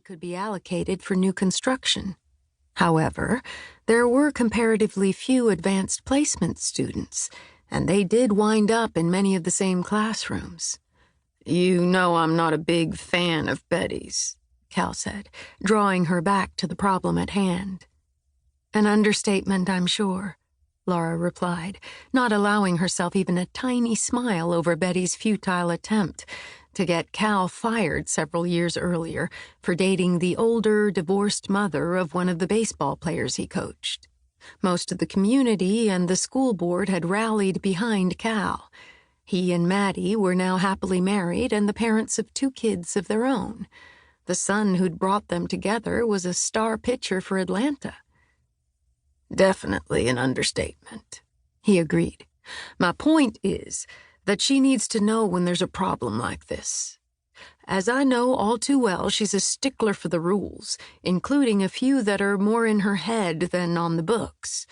could be allocated for new construction. However, there were comparatively few advanced placement students, and they did wind up in many of the same classrooms. "You know I'm not a big fan of Betty's," Cal said, drawing her back to the problem at hand. "An understatement, I'm sure," Laura replied, not allowing herself even a tiny smile over Betty's futile attempt to get Cal fired several years earlier for dating the older, divorced mother of one of the baseball players he coached. Most of the community and the school board had rallied behind Cal. He and Maddie were now happily married and the parents of 2 kids of their own. The son who'd brought them together was a star pitcher for Atlanta. "Definitely an understatement," he agreed. "My point is that she needs to know when there's a problem like this. As I know all too well, she's a stickler for the rules, including a few that are more in her head than on the books.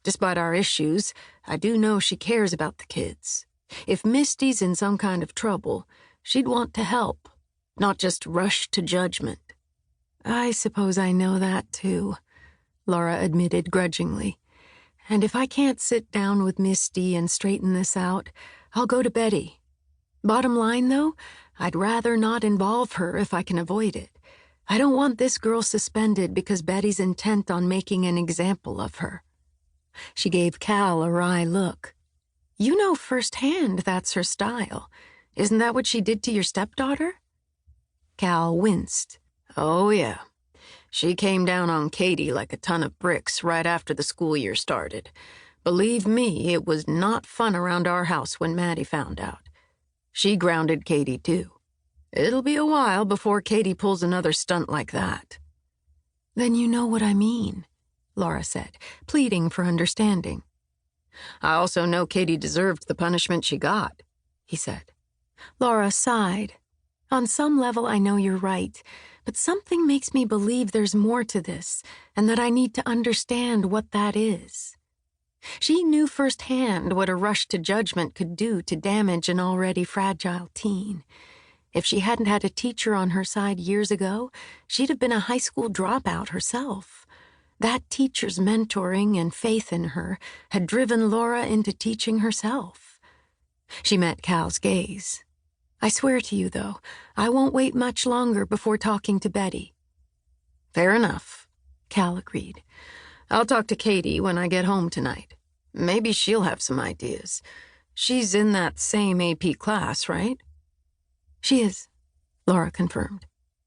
Despite our issues, I do know she cares about the kids. If Misty's in some kind of trouble, she'd want to help, not just rush to judgment." "I suppose I know that, too," Laura admitted grudgingly. "And if I can't sit down with Misty and straighten this out, I'll go to Betty. Bottom line, though, I'd rather not involve her if I can avoid it. I don't want this girl suspended because Betty's intent on making an example of her." She gave Cal a wry look. "You know firsthand that's her style. Isn't that what she did to your stepdaughter?" Cal winced. "Oh, yeah. She came down on Katie like a ton of bricks right after the school year started. Believe me, it was not fun around our house when Maddie found out. She grounded Katie, too. It'll be a while before Katie pulls another stunt like that." "Then you know what I mean," Laura said, pleading for understanding. "I also know Katie deserved the punishment she got," he said. Laura sighed. "On some level, I know you're right, but something makes me believe there's more to this, and that I need to understand what that is." She knew firsthand what a rush to judgment could do to damage an already fragile teen. If she hadn't had a teacher on her side years ago, she'd have been a high school dropout herself. That teacher's mentoring and faith in her had driven Laura into teaching herself. She met Cal's gaze. "I swear to you, though, I won't wait much longer before talking to Betty." "Fair enough," Cal agreed. "I'll talk to Katie when I get home tonight. Maybe she'll have some ideas. She's in that same AP class, right?" "She is," Laura confirmed.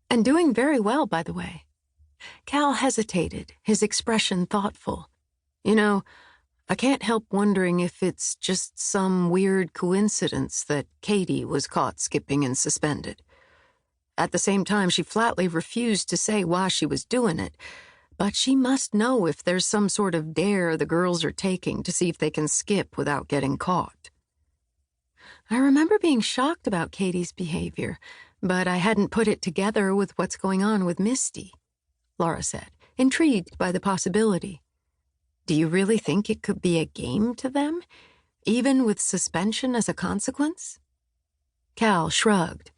"And doing very well, by the way." Cal hesitated, his expression thoughtful. "You know, I can't help wondering if it's just some weird coincidence that Katie was caught skipping and suspended. At the same time, she flatly refused to say why she was doing it, but she must know if there's some sort of dare the girls are taking to see if they can skip without getting caught." "I remember being shocked about Katie's behavior, but I hadn't put it together with what's going on with Misty," Laura said, intrigued by the possibility. "Do you really think it could be a game to them, even with suspension as a consequence?" Cal shrugged.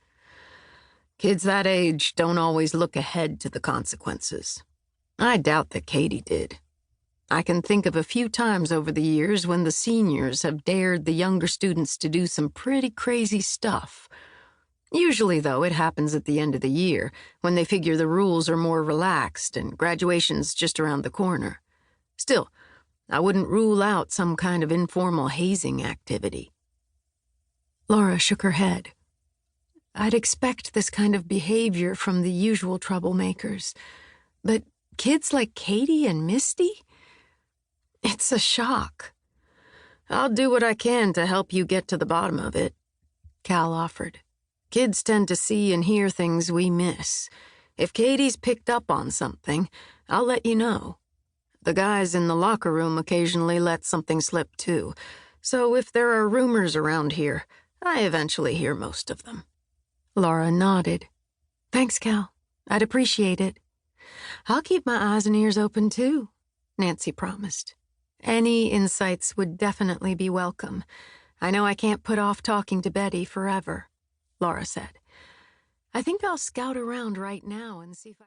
"Kids that age don't always look ahead to the consequences. I doubt that Katie did. I can think of a few times over the years when the seniors have dared the younger students to do some pretty crazy stuff. Usually, though, it happens at the end of the year, when they figure the rules are more relaxed and graduation's just around the corner. Still, I wouldn't rule out some kind of informal hazing activity." Laura shook her head. "I'd expect this kind of behavior from the usual troublemakers, but kids like Katie and Misty? It's a shock." "I'll do what I can to help you get to the bottom of it," Cal offered. "Kids tend to see and hear things we miss. If Katie's picked up on something, I'll let you know. The guys in the locker room occasionally let something slip too, so if there are rumors around here, I eventually hear most of them." Laura nodded. "Thanks, Cal. I'd appreciate it." "I'll keep my eyes and ears open, too," Nancy promised. "Any insights would definitely be welcome. I know I can't put off talking to Betty forever," Laura said. "I think I'll scout around right now and see if I..."